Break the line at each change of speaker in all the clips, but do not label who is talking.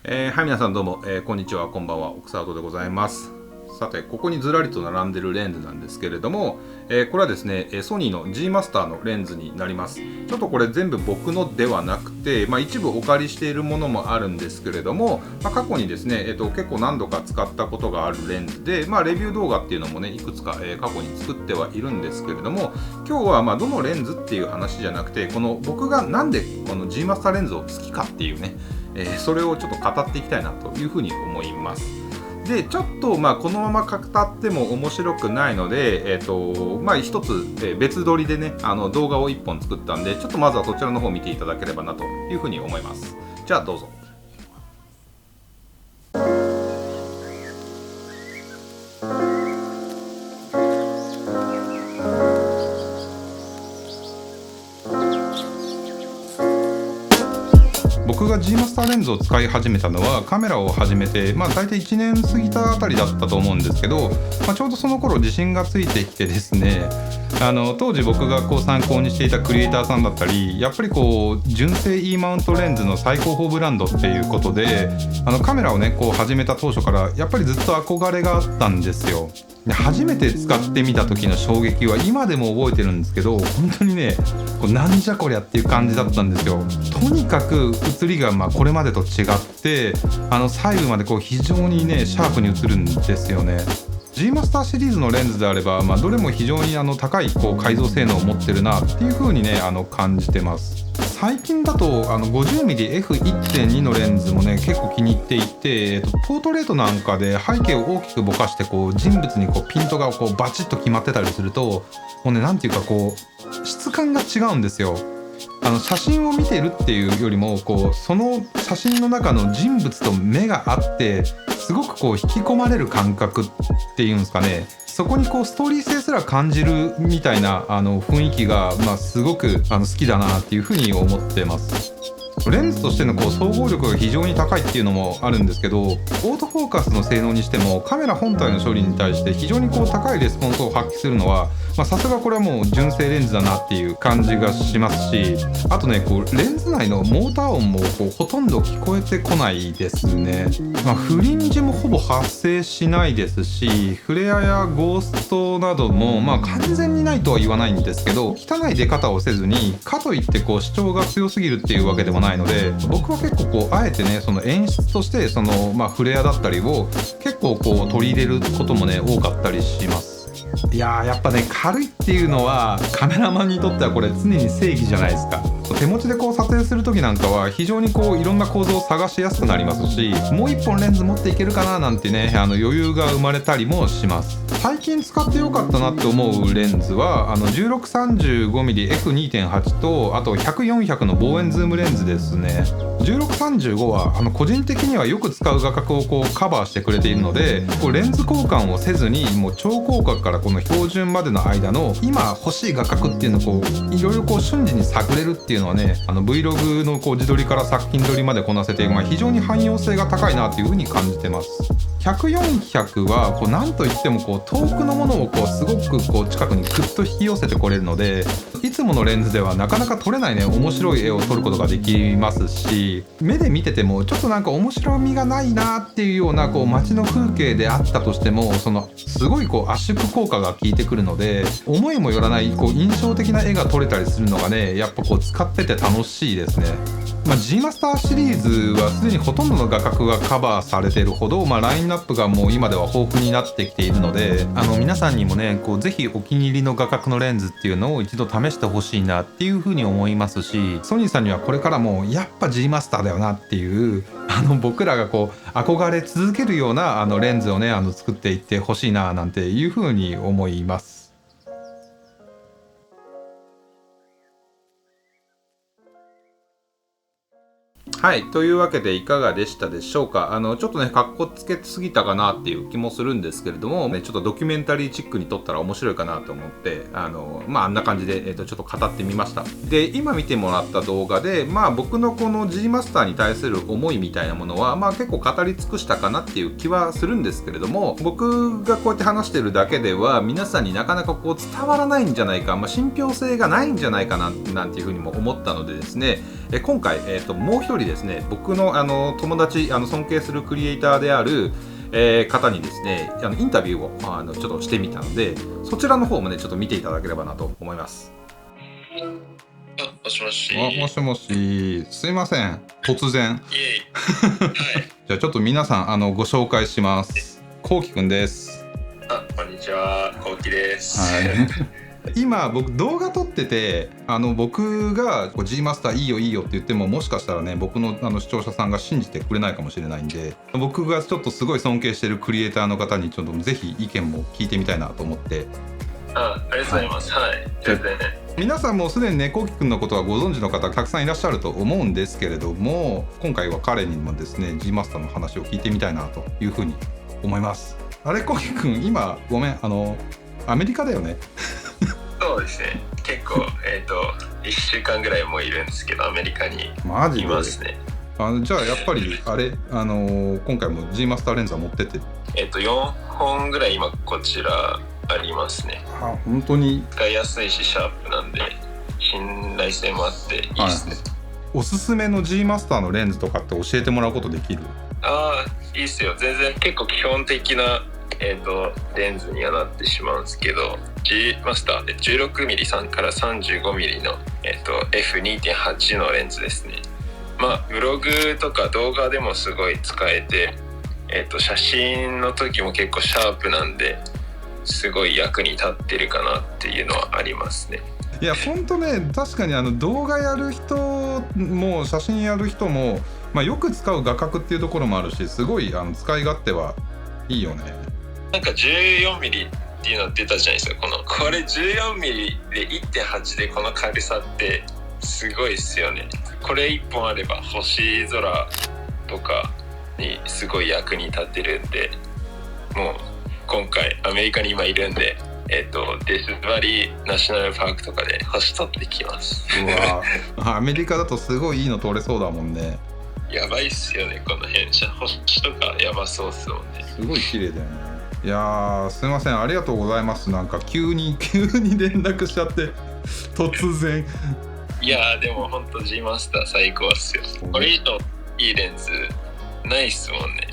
はい、皆さんどうも、こんにちは、こんばんは、奥沢でございます。さて、ここにずらりと並んでるレンズなんですけれども、これはですね、ソニーの G マスターのレンズになります。ちょっとこれ全部僕のではなくて、一部お借りしているものもあるんですけれども、過去にですね、結構何度か使ったことがあるレンズで、レビュー動画っていうのもね、いくつか、過去に作ってはいるんですけれども、今日はどのレンズっていう話じゃなくて、この僕がなんでこの G マスターレンズを好きかっていうね、それをちょっと語っていきたいなというふうに思います。でちょっとこのまま語っても面白くないので、一つ、別撮りでね動画を1本作ったんで、ちょっとまずはそちらの方を見ていただければなというふうに思います。じゃあどうぞ。僕が G マスターレンズを使い始めたのはカメラを始めて、大体1年過ぎたあたりだったと思うんですけど、ちょうどその頃自信がついてきてですね、当時僕が参考にしていたクリエイターさんだったり、やっぱり純正 E マウントレンズの最高峰ブランドっていうことで、カメラをね始めた当初からやっぱりずっと憧れがあったんですよ。で初めて使ってみた時の衝撃は今でも覚えてるんですけど、本当にねなんじゃこりゃっていう感じだったんですよ。とにかく写りがこれまでと違って、細部まで非常にねシャープに写るんですよね。G マスターシリーズのレンズであれば、どれも非常に高い解像性能を持ってるなっていう風にね感じてます。最近だと50mmF1.2 のレンズもね結構気に入っていて、ポートレートなんかで背景を大きくぼかして人物にピントがバチッと決まってたりすると、もうねなんていうか質感が違うんですよ。写真を見てるっていうよりもその写真の中の人物と目が合ってすごく引き込まれる感覚っていうんですかね、そこにストーリー性すら感じるみたいな雰囲気が、すごく好きだなっていうふうに思ってます。レンズとしての総合力が非常に高いっていうのもあるんですけど、オートフォーカスの性能にしてもカメラ本体の処理に対して非常に高いレスポンスを発揮するのは、さすがこれはもう純正レンズだなっていう感じがしますし、あとねレンズ内のモーター音もほとんど聞こえてこないですね。フリンジもほぼ発生しないですし、フレアやゴーストなども完全にないとは言わないんですけど、汚い出方をせずにかといって主張が強すぎるっていうわけでもないので、僕は結構あえてねその演出としてフレアだったりを結構取り入れることもね多かったりします。いややっぱね軽いっていうのはカメラマンにとってはこれ常に正義じゃないですか。手持ちで撮影する時なんかは非常にいろんな構造を探しやすくなりますし、もう一本レンズ持っていけるかななんてね余裕が生まれたりもします。最近使ってよかったなって思うレンズは1635mmF2.8 とあと100400の望遠ズームレンズですね。1635は個人的にはよく使う画角をカバーしてくれているので、レンズ交換をせずにもう超広角からこの標準までの間の今欲しい画角っていうのをいろいろ瞬時に探れるっていうのはね、Vlog の自撮りから作品撮りまでこなせて、非常に汎用性が高いなっていう風に感じてます。100400は何といっても遠くのものをすごく近くにグッと引き寄せてこれるので、いつものレンズではなかなか撮れないね面白い絵を撮ることができますし、目で見ててもちょっと面白みがないなっていうような街の風景であったとしても、すごい圧縮効果が効いてくるので、思いもよらない印象的な絵が撮れたりするのがねやっぱ使ってて楽しいですね。G マスターシリーズはすでにほとんどの画角がカバーされているほど、ラインナップがもう今では豊富になってきているので、皆さんにもねぜひお気に入りの画角のレンズっていうのを一度試してほしいなっていうふうに思いますし、ソニーさんにはこれからもやっぱ G マスターだよなっていう僕らが憧れ続けるようなレンズをね作っていってほしいななんていうふうに思います。はい。というわけでいかがでしたでしょうか。ちょっとね、かっこつけすぎたかなっていう気もするんですけれども、ね、ちょっとドキュメンタリーチックに撮ったら面白いかなと思って、あんな感じで、ちょっと語ってみました。で、今見てもらった動画で、僕のこの G マスターに対する思いみたいなものは、結構語り尽くしたかなっていう気はするんですけれども、僕がこうやって話してるだけでは、皆さんになかなか伝わらないんじゃないか、信憑性がないんじゃないかな、なんていうふうにも思ったのでですね、今回、もう一人ですね、僕の友達尊敬するクリエイターである方にですねインタビューをちょっとしてみたので、そちらの方もねちょっと見ていただければなと思います。
もしもし。
もしもし、すいません突然。
いえはい。
じゃあちょっと皆さんご紹介します。こうきくんです。
こんにちは、こうきです。
今僕動画撮ってて僕がGマスターいいよいいよって言っても、もしかしたらね僕の視聴者さんが信じてくれないかもしれないんで、僕がちょっとすごい尊敬してるクリエイターの方にちょっとぜひ意見も聞いてみたいなと思って。
ありがとうございます。はい、全然ね。
皆さんもすでにねこうきくんのことはご存知の方たくさんいらっしゃると思うんですけれども、今回は彼にもですね Gマスターの話を聞いてみたいなというふうに思います。あれこうきくん今ごめんアメリカだよね。
そうですね、結構1週間ぐらいもういるんですけど、アメリカにいますね。
じゃあやっぱりあれ今回も G マスターレンズは持ってって
4本ぐらい今こちらありますね。
本当に
使いやすいしシャープなんで信頼性もあっていいですね。
おすすめの G マスターのレンズとかって教えてもらうことできる？
いいっすよ。全然結構基本的なレンズにはなってしまうんですけど、 G マスターで 16mm から 35mm の、F2.8 のレンズですね。ブログとか動画でもすごい使えて、写真の時も結構シャープなんですごい役に立ってるかなっていうのはありますね。
いやほんとね、確かに動画やる人も写真やる人も、よく使う画角っていうところもあるし、すごい使い勝手はいいよね。
なんか 14mm っていうの出たじゃないですか。これ 14mm で 1.8 でこの軽さってすごいっすよね。これ1本あれば星空とかにすごい役に立てるんで、もう今回アメリカに今いるんでデスバリーナショナルパークとかで星撮ってきます。
うわアメリカだとすごいいいの撮れそうだもんね。
やばいっすよね、この辺星とかやばそうっすもんね。
すごい綺麗だよね。いやすいません、ありがとうございます。なんか急に連絡しちゃって突然。
いやでもほんと G マスター最高っすよ。これ以上いいレンズないっすもんね。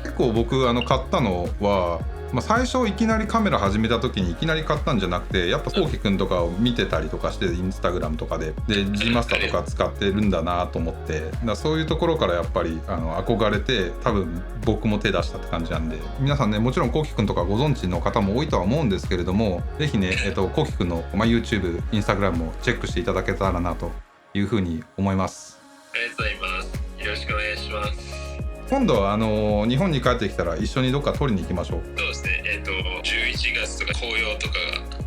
結構僕買ったのは、最初いきなりカメラ始めた時にいきなり買ったんじゃなくて、やっぱこうきくんとかを見てたりとかして、インスタグラムとかで G マスターとか使ってるんだなと思って、そういうところからやっぱり憧れて、多分僕も手出したって感じなんで、皆さんねもちろんこうきくんとかご存知の方も多いとは思うんですけれども、ぜひねこうきくんの、YouTube、インスタグラムもチェックしていただけたらなというふうに思います。
ありがとうございます。よろしくお願いします。
今度は日本に帰ってきたら一緒にどっか撮りに行きましょう。
そうですね。11月とか紅葉とかが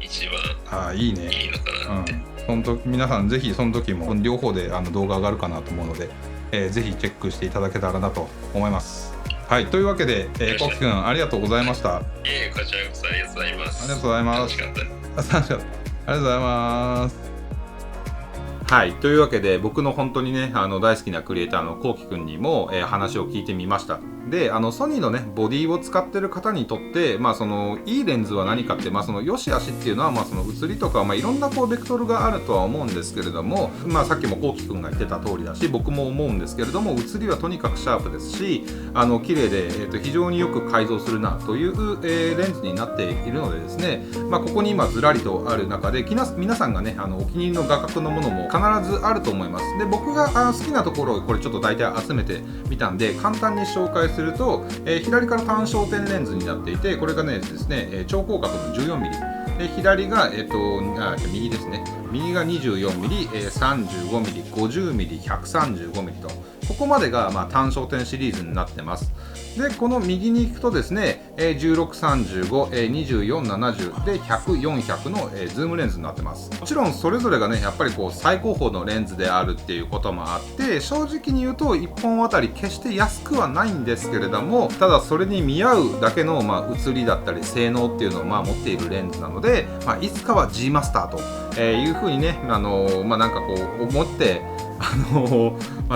一番
いいね、
いいのかなって。
その時皆さんぜひその時も両方で動画上がるかなと思うので、ぜひチェックしていただけたらなと思います。はい、というわけでこうきくんありがとうございました。
こちらこそありがとうございます。
ありがとうございます。
楽しかった。
楽しかった。ありがとうございます。はい、というわけで僕の本当にね大好きなクリエイターのこうきくんにも、話を聞いてみました。でソニーのねボディを使ってる方にとってそのいいレンズは何かって、その良し悪しっていうのはその写りとかいろんなベクトルがあるとは思うんですけれども、さっきもこうきくんが言ってた通りだし、僕も思うんですけれども、写りはとにかくシャープですし綺麗で、非常によく改造するなという、レンズになっているのでですね、ここに今ずらりとある中で皆さんがねお気に入りの画角のものも必ずあると思います。で僕が好きなところをこれちょっと大体集めてみたんで簡単に紹介すると、左から単焦点レンズになっていて、これがねですね超広角の 14mm で左が右ですね、右が 24mm、35mm、50mm、135mm とここまでが単焦点シリーズになってます。でこの右に行くとですね1635、2470で100、400のズームレンズになってます。もちろんそれぞれがねやっぱり最高峰のレンズであるっていうこともあって、正直に言うと1本あたり決して安くはないんですけれども、ただそれに見合うだけの写りだったり性能っていうのを持っているレンズなので、いつかは G マスターというふうにねなんか思って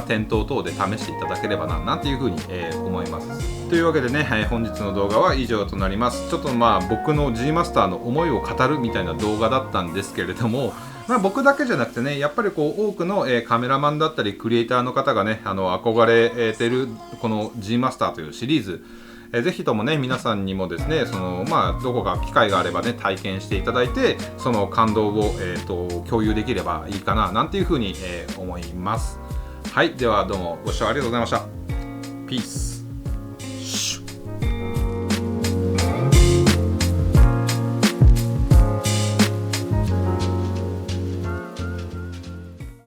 店頭等で試していただければなんていうふうに、思います。というわけでね、本日の動画は以上となります。ちょっと僕の G マスターの思いを語るみたいな動画だったんですけれども、僕だけじゃなくてね、やっぱり多くの、カメラマンだったりクリエイターの方がね、憧れてるこの G マスターというシリーズ、ぜひともね、皆さんにもですね、どこか機会があればね、体験していただいて、その感動を、共有できればいいかななんていうふうに、思います。はい、ではどうもご視聴ありがとうございました。ピース。